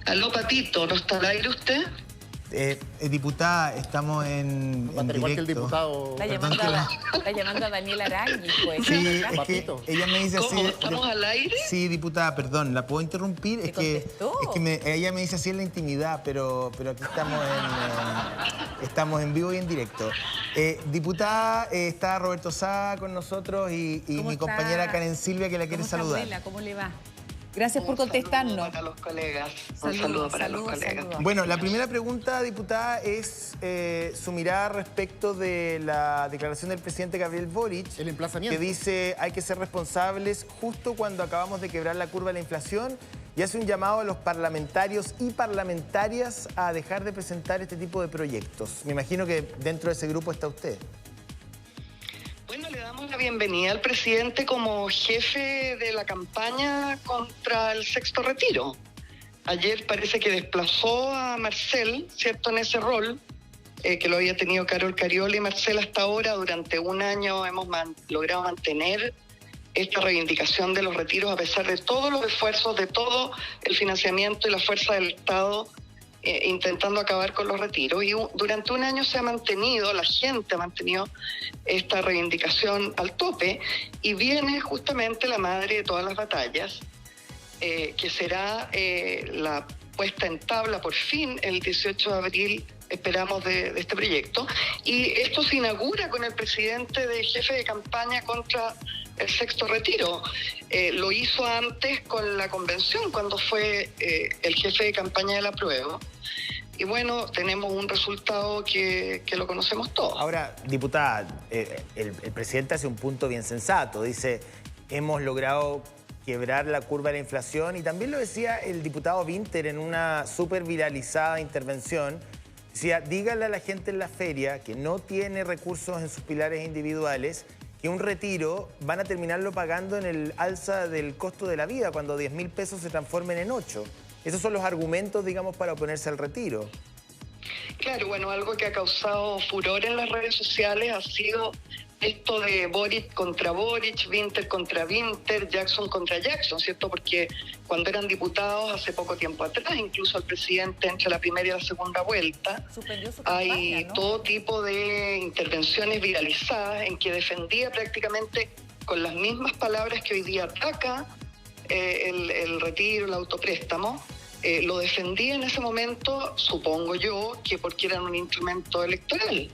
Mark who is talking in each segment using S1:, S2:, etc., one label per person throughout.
S1: Aló, Patito, ¿no está al aire usted?
S2: Diputada, estamos en directo.
S3: Igual que el diputado.
S4: Está llamando a Daniel Arangui, pues.
S2: Sí, es que ella me dice así...
S1: ¿Cómo? ¿Estamos al aire?
S2: Sí, diputada, perdón, ¿la puedo interrumpir?
S4: ¿Te contestó?
S2: Ella me dice así en la intimidad, pero aquí estamos en vivo y en directo. Diputada, está Roberto Sá con nosotros y mi compañera Karen Silvia, que la quiere saludar.
S4: Abuela, ¿cómo le va? Gracias por contestarnos.
S1: Un saludo para los colegas. Un saludo para los colegas.
S2: Bueno, la primera pregunta, diputada, es su mirada respecto de la declaración del presidente Gabriel Boric.
S3: El emplazamiento.
S2: Que dice hay que ser responsables justo cuando acabamos de quebrar la curva de la inflación y hace un llamado a los parlamentarios y parlamentarias a dejar de presentar este tipo de proyectos. Me imagino que dentro de ese grupo está usted.
S1: Bueno, le damos la bienvenida al presidente como jefe de la campaña contra el sexto retiro. Ayer parece que desplazó a Marcel, ¿cierto?, en ese rol, que lo había tenido Carol Cariola, y Marcel hasta ahora, durante un año, hemos logrado mantener esta reivindicación de los retiros a pesar de todos los esfuerzos, de todo el financiamiento y la fuerza del Estado intentando acabar con los retiros. Y durante un año se ha mantenido, la gente ha mantenido esta reivindicación al tope, y viene justamente la madre de todas las batallas, que será la puesta en tabla por fin el 18 de abril, esperamos, de este proyecto. Y esto se inaugura con el presidente de jefe de campaña contra el sexto retiro. Lo hizo antes con la convención, cuando fue el jefe de campaña del apruebo. Y bueno, tenemos un resultado que lo conocemos todos.
S2: Ahora, diputada, el presidente hace un punto bien sensato. Dice, hemos logrado quebrar la curva de la inflación, y también lo decía el diputado Winter en una súper viralizada intervención. Decía, dígale a la gente en la feria que no tiene recursos en sus pilares individuales, que un retiro van a terminarlo pagando en el alza del costo de la vida, cuando 10.000 pesos se transformen en 8. Esos son los argumentos, digamos, para oponerse al retiro.
S1: Claro, bueno, algo que ha causado furor en las redes sociales ha sido esto de Boric contra Boric, Winter contra Winter, Jackson contra Jackson, ¿cierto? Porque cuando eran diputados hace poco tiempo atrás, incluso el presidente entre la primera y la segunda vuelta, hay todo tipo de intervenciones viralizadas en que defendía prácticamente con las mismas palabras que hoy día ataca el retiro, el autopréstamo. Lo defendía en ese momento, supongo yo, que porque eran un instrumento electoral,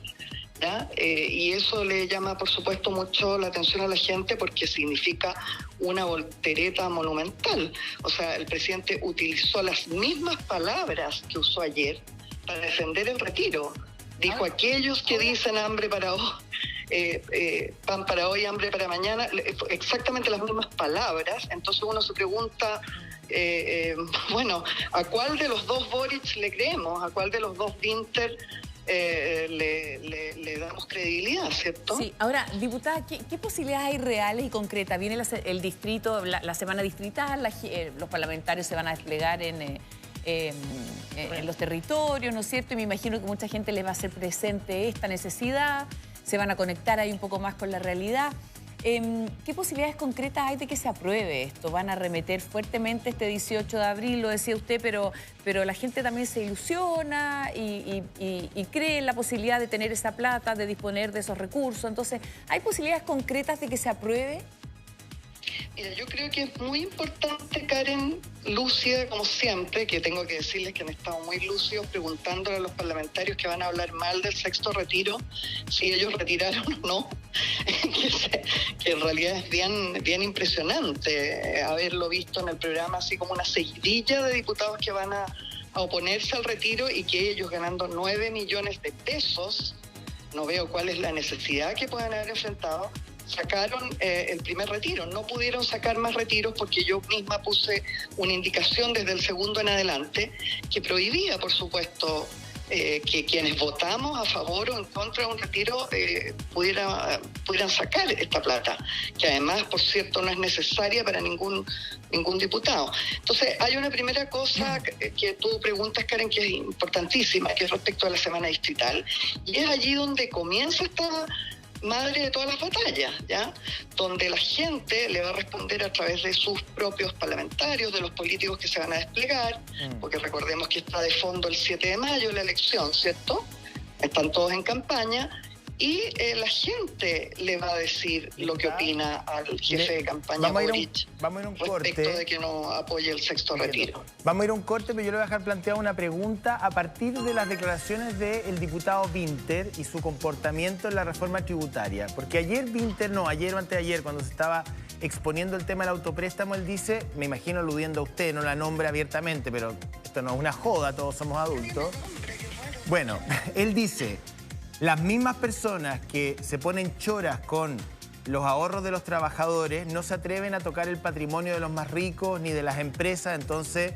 S1: ¿ya? Y eso le llama, por supuesto, mucho la atención a la gente, porque significa una voltereta monumental. O sea, el presidente utilizó las mismas palabras que usó ayer para defender el retiro. Dijo, aquellos que dicen hambre para hoy, pan para hoy, hambre para mañana, exactamente las mismas palabras. Entonces uno se pregunta, bueno, ¿a cuál de los dos Boric le creemos? ¿A cuál de los dos Winter le damos credibilidad, ¿cierto?
S4: Sí, ahora, diputada, ¿qué posibilidades hay reales y concretas? Viene el distrito, la semana distrital, los parlamentarios se van a desplegar en los territorios, ¿no es cierto? Y me imagino que mucha gente les va a hacer presente esta necesidad, se van a conectar ahí un poco más con la realidad. ¿Qué posibilidades concretas hay de que se apruebe esto? ¿Van a arremeter fuertemente este 18 de abril, lo decía usted, pero la gente también se ilusiona y cree en la posibilidad de tener esa plata, de disponer de esos recursos? Entonces, ¿hay posibilidades concretas de que se apruebe?
S1: Mira, yo creo que es muy importante, Karen, lúcida como siempre, que tengo que decirles que han estado muy lúcidos preguntándole a los parlamentarios que van a hablar mal del sexto retiro, si ellos retiraron o no, que en realidad es bien impresionante haberlo visto en el programa, así como una seguidilla de diputados que van a oponerse al retiro, y que ellos, ganando 9 millones de pesos, no veo cuál es la necesidad que puedan haber enfrentado, sacaron el primer retiro. No pudieron sacar más retiros porque yo misma puse una indicación desde el segundo en adelante que prohibía, por supuesto, que quienes votamos a favor o en contra de un retiro pudieran sacar esta plata, que además, por cierto, no es necesaria para ningún diputado. Entonces, hay una primera cosa que tú preguntas, Karen, que es importantísima, que es respecto a la semana distrital, y es allí donde comienza madre de todas las batallas, ¿ya? Donde la gente le va a responder a través de sus propios parlamentarios, de los políticos que se van a desplegar, porque recordemos que está de fondo el 7 de mayo la elección, ¿cierto? Están todos en campaña. Y la gente le va a decir lo que opina al jefe de campaña Boric respecto de que no apoye el sexto retiro.
S2: Vamos a ir a un corte, pero yo le voy a dejar planteada una pregunta a partir de las declaraciones del diputado Winter y su comportamiento en la reforma tributaria. Porque ayer ayer o anteayer, cuando se estaba exponiendo el tema del autopréstamo, él dice, me imagino aludiendo a usted, no la nombra abiertamente, pero esto no es una joda, todos somos adultos. Bueno, él dice... Las mismas personas que se ponen choras con los ahorros de los trabajadores no se atreven a tocar el patrimonio de los más ricos ni de las empresas, entonces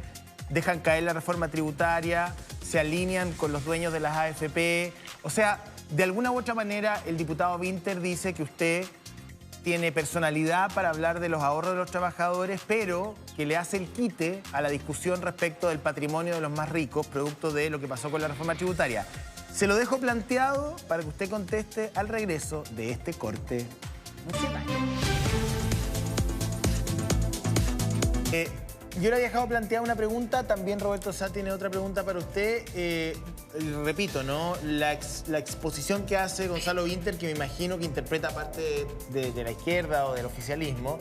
S2: dejan caer la reforma tributaria, se alinean con los dueños de las AFP. O sea, de alguna u otra manera, el diputado Winter dice que usted tiene personalidad para hablar de los ahorros de los trabajadores, pero que le hace el quite a la discusión respecto del patrimonio de los más ricos, producto de lo que pasó con la reforma tributaria. Se lo dejo planteado para que usted conteste al regreso de este corte musical. Yo le había dejado planteada una pregunta, también Roberto Sá tiene otra pregunta para usted. Repito, ¿no? La exposición que hace Gonzalo Winter, que me imagino que interpreta parte de la izquierda o del oficialismo,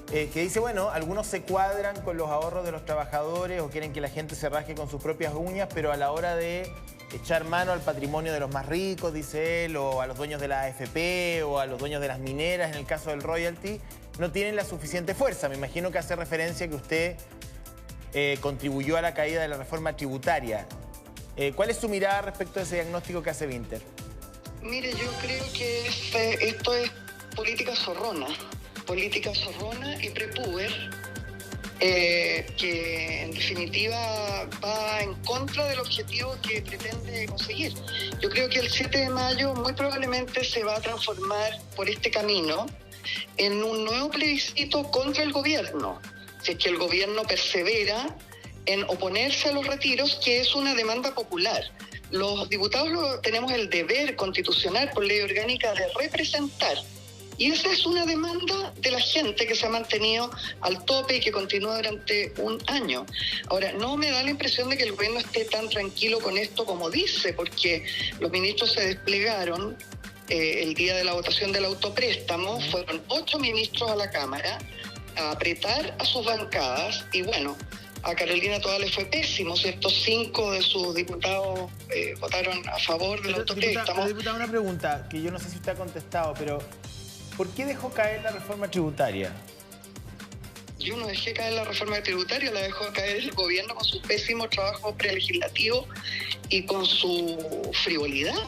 S2: que dice, bueno, algunos se cuadran con los ahorros de los trabajadores o quieren que la gente se rasque con sus propias uñas, pero a la hora de echar mano al patrimonio de los más ricos, dice él, o a los dueños de la AFP o a los dueños de las mineras, en el caso del royalty, no tienen la suficiente fuerza. Me imagino que hace referencia que usted contribuyó a la caída de la reforma tributaria. ¿Cuál es su mirada respecto a ese diagnóstico que hace Winter?
S1: Mire, yo creo que esto es política zorrona y prepuber, que en definitiva va en contra del objetivo que pretende conseguir. Yo creo que el 7 de mayo muy probablemente se va a transformar por este camino en un nuevo plebiscito contra el gobierno, si es que el gobierno persevera en oponerse a los retiros, que es una demanda popular. Los diputados tenemos el deber constitucional por ley orgánica de representar. Y esa es una demanda de la gente que se ha mantenido al tope y que continúa durante un año. Ahora, no me da la impresión de que el gobierno esté tan tranquilo con esto como dice, porque los ministros se desplegaron el día de la votación del autopréstamo, fueron 8 ministros a la Cámara a apretar a sus bancadas y bueno, a Carolina Toá le fue pésimo, ¿cierto? 5 de sus diputados votaron a favor del autopréstamo.
S2: Diputada, una pregunta que yo no sé si usted ha contestado, pero ¿por qué dejó caer la reforma tributaria?
S1: Yo no dejé caer la reforma tributaria, la dejó caer el gobierno con su pésimo trabajo prelegislativo y con su frivolidad.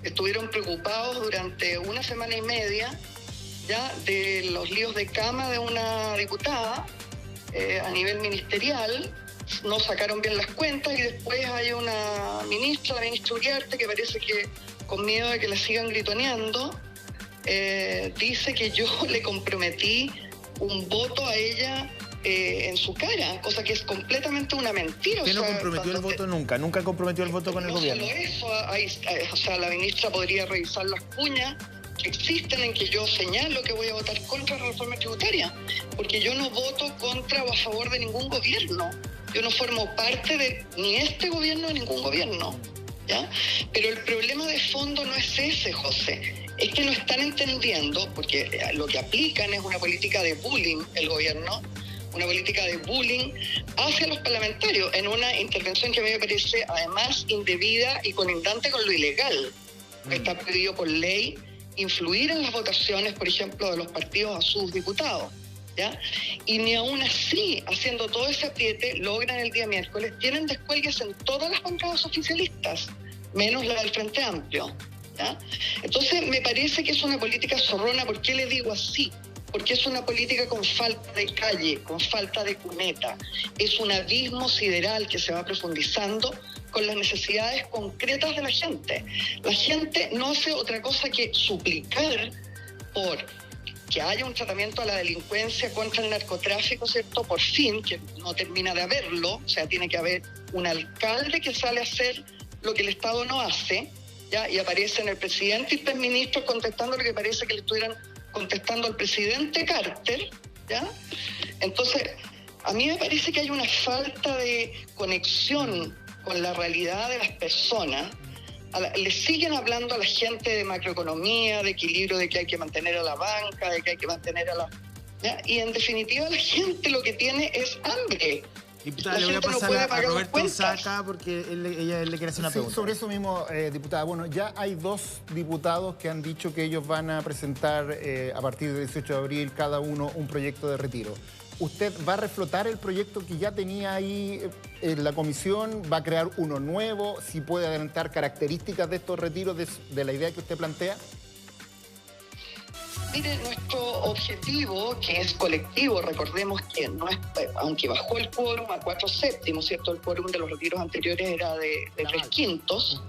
S1: Estuvieron preocupados durante una semana y media ya de los líos de cama de una diputada a nivel ministerial, no sacaron bien las cuentas y después hay una ministra, la ministra Uriarte, que parece que con miedo de que la sigan gritoneando, dice que yo le comprometí un voto a ella en su cara, cosa que es completamente una mentira.
S2: ¿Usted no comprometió el voto nunca? ¿Nunca comprometió el voto con el gobierno?
S1: O sea, la ministra podría revisar las cuñas que existen en que yo señalo que voy a votar contra la reforma tributaria, porque yo no voto contra o a favor de ningún gobierno. Yo no formo parte de ni este gobierno ni ningún gobierno, ¿ya? Pero el problema de fondo no es ese, José. Es que no están entendiendo, porque lo que aplican es una política de bullying, el gobierno, una política de bullying hacia los parlamentarios, en una intervención que a mí me parece además indebida y colindante con lo ilegal. Está prohibido por ley influir en las votaciones, por ejemplo, de los partidos a sus diputados, ¿ya? Y ni aún así, haciendo todo ese apriete, logran el día miércoles, tienen descuelgues en todas las bancadas oficialistas, menos la del Frente Amplio, ¿ya? Entonces, me parece que es una política zorrona. ¿Por qué le digo así? Porque es una política con falta de calle, con falta de cuneta. Es un abismo sideral que se va profundizando con las necesidades concretas de la gente. La gente no hace otra cosa que suplicar por que haya un tratamiento a la delincuencia contra el narcotráfico, ¿cierto? Por fin, que no termina de haberlo, o sea, tiene que haber un alcalde que sale a hacer lo que el Estado no hace, ¿ya? Y aparecen el presidente y tres ministros contestando lo que parece que le estuvieran contestando al presidente Carter, ¿ya? Entonces, a mí me parece que hay una falta de conexión con la realidad de las personas. Le siguen hablando a la gente de macroeconomía, de equilibrio, de que hay que mantener a la banca, de que hay que mantener a la... ¿ya? Y en definitiva la gente lo que tiene es hambre.
S2: Diputada, le voy a pasar a Roberto Saca porque él le quiere hacer una pregunta.
S3: Sobre eso mismo, diputada. Bueno, ya hay 2 diputados que han dicho que ellos van a presentar a partir del 18 de abril cada uno un proyecto de retiro. ¿Usted va a reflotar el proyecto que ya tenía ahí en la comisión? ¿Va a crear uno nuevo? ¿Si puede adelantar características de estos retiros de la idea que usted plantea?
S1: Mire, nuestro objetivo, que es colectivo, recordemos que no es, aunque bajó el quórum a 4/7, ¿cierto? El quórum de los retiros anteriores era de 3/5.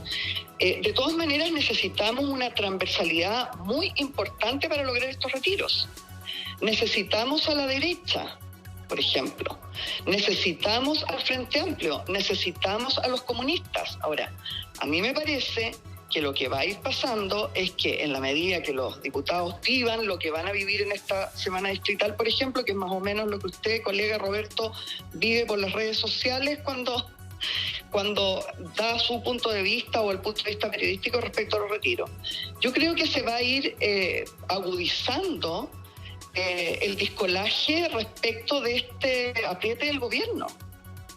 S1: De todas maneras, necesitamos una transversalidad muy importante para lograr estos retiros. Necesitamos a la derecha, por ejemplo. Necesitamos al Frente Amplio. Necesitamos a los comunistas. Ahora, a mí me parece que lo que va a ir pasando es que en la medida que los diputados vivan lo que van a vivir en esta semana distrital, por ejemplo, que es más o menos lo que usted, colega Roberto, vive por las redes sociales cuando da su punto de vista o el punto de vista periodístico respecto a los retiros. Yo creo que se va a ir agudizando el discolaje respecto de este apriete del gobierno,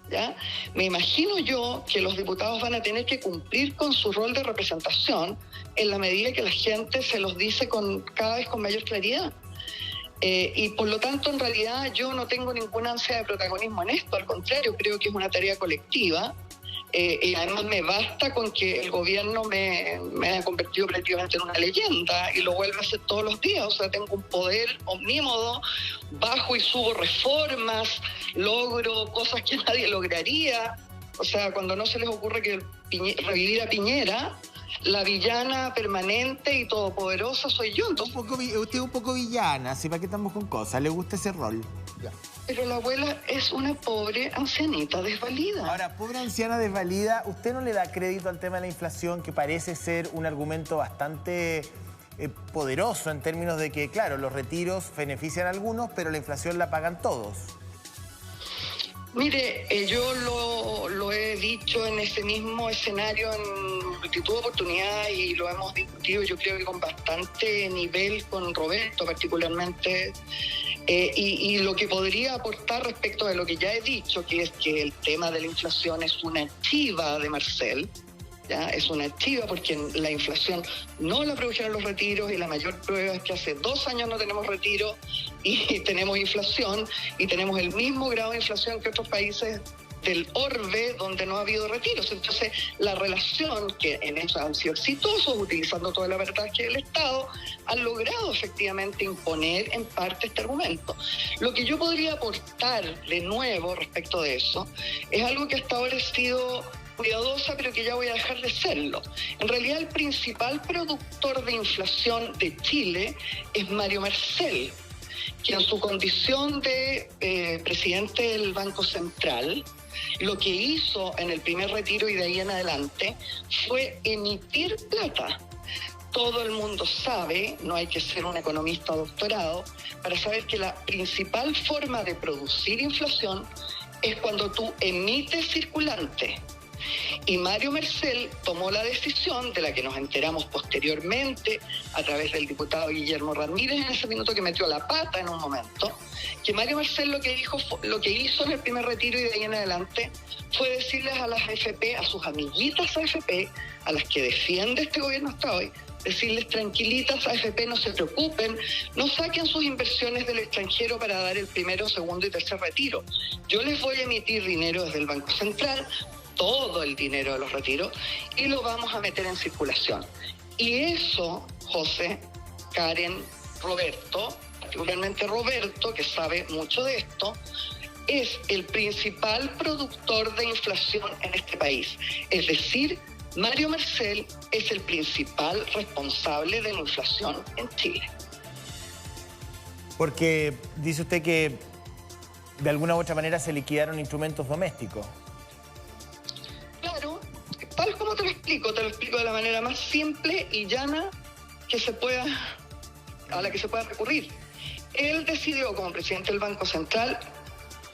S1: ¿ya? Me imagino yo que los diputados van a tener que cumplir con su rol de representación en la medida que la gente se los dice cada vez con mayor claridad. Y por lo tanto, en realidad, yo no tengo ninguna ansia de protagonismo en esto, al contrario, creo que es una tarea colectiva. Y además me basta con que el gobierno me haya convertido prácticamente en una leyenda y lo vuelve a hacer todos los días. O sea, tengo un poder omnímodo, bajo y subo reformas, logro cosas que nadie lograría. O sea, cuando no se les ocurre que revivir a Piñera, la villana permanente y todopoderosa soy yo. Entonces,
S2: usted es un poco villana, ¿sí? ¿Para qué estamos con cosas? ¿Le gusta ese rol? Ya.
S1: Pero la abuela es una pobre ancianita desvalida.
S2: Ahora, pobre anciana desvalida, ¿usted no le da crédito al tema de la inflación, que parece ser un argumento bastante poderoso en términos de que, claro, los retiros benefician a algunos, pero la inflación la pagan todos?
S1: Mire, yo lo he dicho en ese mismo escenario en multitud de oportunidades y lo hemos discutido, yo creo que con bastante nivel con Roberto particularmente. Y lo que podría aportar respecto de lo que ya he dicho, que es que el tema de la inflación es una chiva de Marcel, ¿ya? Es una chiva porque la inflación no la produjeron los retiros y la mayor prueba es que hace 2 años no tenemos retiro y tenemos inflación y tenemos el mismo grado de inflación que otros países del orbe donde no ha habido retiros. Entonces, la relación, que en eso han sido exitosos, utilizando toda la verdad que el Estado, han logrado efectivamente imponer en parte este argumento. Lo que yo podría aportar de nuevo respecto de eso es algo que hasta ahora he sido cuidadosa, pero que ya voy a dejar de serlo. En realidad, el principal productor de inflación de Chile es Mario Marcel, que en su condición de presidente del Banco Central, lo que hizo en el primer retiro y de ahí en adelante fue emitir plata. Todo el mundo sabe, no hay que ser un economista doctorado, para saber que la principal forma de producir inflación es cuando tú emites circulante. Y Mario Marcel tomó la decisión, de la que nos enteramos posteriormente a través del diputado Guillermo Ramírez en ese minuto, que metió la pata en un momento, que Mario Marcel lo que hizo en el primer retiro y de ahí en adelante fue decirles a las AFP, a sus amiguitas AFP, a las que defiende este gobierno hasta hoy, decirles: tranquilitas, AFP, no se preocupen, no saquen sus inversiones del extranjero para dar el primero, segundo y tercer retiro. Yo les voy a emitir dinero desde el Banco Central, todo el dinero de los retiros, y lo vamos a meter en circulación. Y eso, José, Karen, Roberto, particularmente Roberto, que sabe mucho de esto, es el principal productor de inflación en este país. Es decir, Mario Marcel es el principal responsable de la inflación en Chile.
S2: Porque dice usted que de alguna u otra manera se liquidaron instrumentos domésticos.
S1: tal como te lo explico de la manera más simple y llana que a la que se pueda recurrir. Él decidió, como presidente del Banco Central,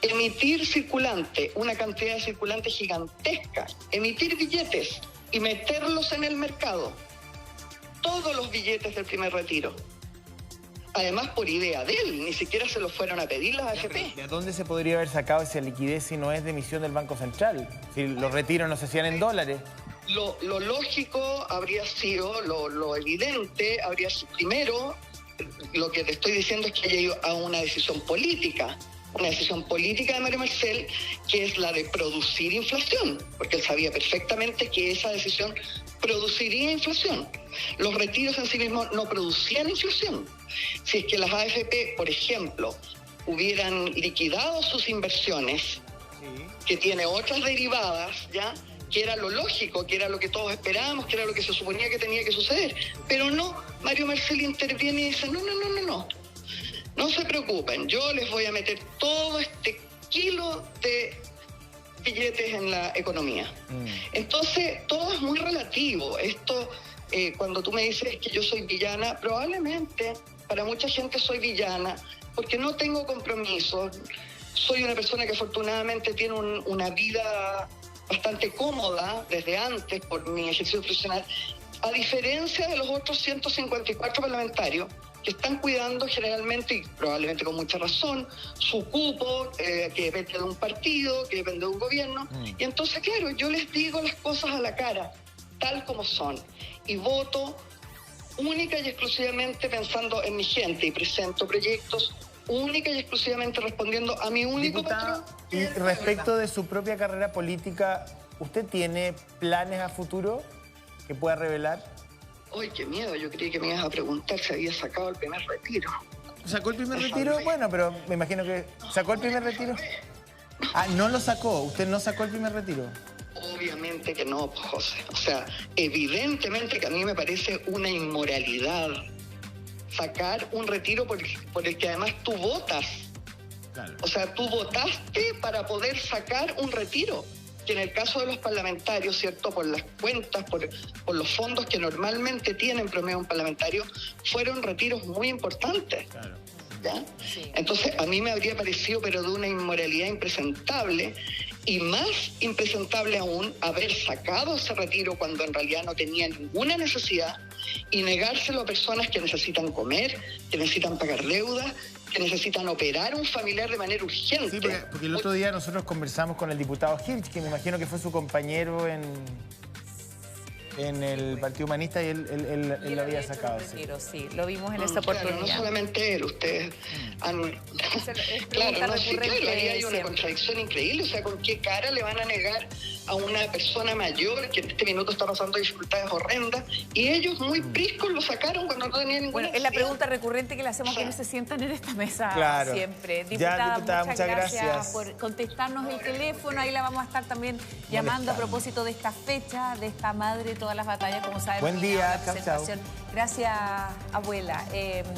S1: emitir circulante, una cantidad de circulante gigantesca, emitir billetes y meterlos en el mercado. Todos los billetes del primer retiro. Además, por idea de él, ni siquiera se los fueron a pedir las AFP.
S2: ¿De dónde se podría haber sacado esa liquidez si no es de emisión del Banco Central? Si los retiros no se hacían en dólares.
S1: Lo lógico habría sido, lo evidente habría sido, primero, lo que te estoy diciendo es que haya ido a una decisión política de Mario Marcel, que es la de producir inflación, porque él sabía perfectamente que esa decisión produciría inflación. Los retiros en sí mismos no producían inflación. Si es que las AFP, por ejemplo, hubieran liquidado sus inversiones, que tiene otras derivadas, ¿ya?, que era lo lógico, que era lo que todos esperábamos, que era lo que se suponía que tenía que suceder. Pero no, Mario Marcel interviene y dice, no se preocupen, yo les voy a meter todo este kilo de billetes en la economía. Entonces, todo es muy relativo. Esto, cuando tú me dices que yo soy villana, probablemente para mucha gente soy villana porque no tengo compromisos. Soy una persona que afortunadamente tiene una vida bastante cómoda desde antes por mi ejercicio profesional, a diferencia de los otros 154 parlamentarios que están cuidando generalmente, y probablemente con mucha razón, su cupo, que depende de un partido, que depende de un gobierno. Y entonces, claro, yo les digo las cosas a la cara, tal como son, y voto única y exclusivamente pensando en mi gente, y presento proyectos única y exclusivamente respondiendo a mi único
S2: Diputada,
S1: patrón.
S2: y respecto de su propia carrera política, ¿usted tiene planes a futuro que pueda revelar?
S1: ¡Ay, qué miedo! Yo creí que me ibas a preguntar si había sacado el primer retiro.
S2: ¿Sacó el primer retiro? Bueno, pero me imagino que... ¿Sacó el primer retiro? Ah, no lo sacó. ¿Usted no sacó el primer retiro?
S1: Obviamente que no, pues, José. O sea, evidentemente que a mí me parece una inmoralidad sacar un retiro por el que además tú votas. Claro. O sea, tú votaste para poder sacar un retiro, que en el caso de los parlamentarios, ¿cierto?, por las cuentas, por los fondos que normalmente tienen promedio un parlamentario, fueron retiros muy importantes. Claro. ¿Ya? Sí. Entonces, a mí me habría parecido, pero de una inmoralidad impresentable, y más impresentable aún, haber sacado ese retiro cuando en realidad no tenía ninguna necesidad y negárselo a personas que necesitan comer, que necesitan pagar deudas, que necesitan operar un familiar de manera urgente.
S2: Sí, porque el otro día nosotros conversamos con el diputado Hirsch, que me imagino que fue su compañero en el Partido Humanista, y él lo había sacado.
S4: Sí, lo vimos en esa oportunidad.
S1: Claro, no solamente él, ustedes han... Claro, ahí hay una contradicción increíble. O sea, ¿con qué cara le van a negar a una persona mayor que en este minuto está pasando dificultades horrendas? Y ellos muy priscos lo sacaron cuando no tenían ninguna
S4: necesidad. Es la pregunta recurrente que le hacemos a quienes se sientan en esta mesa siempre.
S2: Diputada,
S4: muchas gracias por contestarnos el teléfono. Ahí la vamos a estar también llamando a propósito de esta fecha, de esta madre, todas las batallas, como saben.
S2: Buen día, chao.
S4: Gracias, abuela.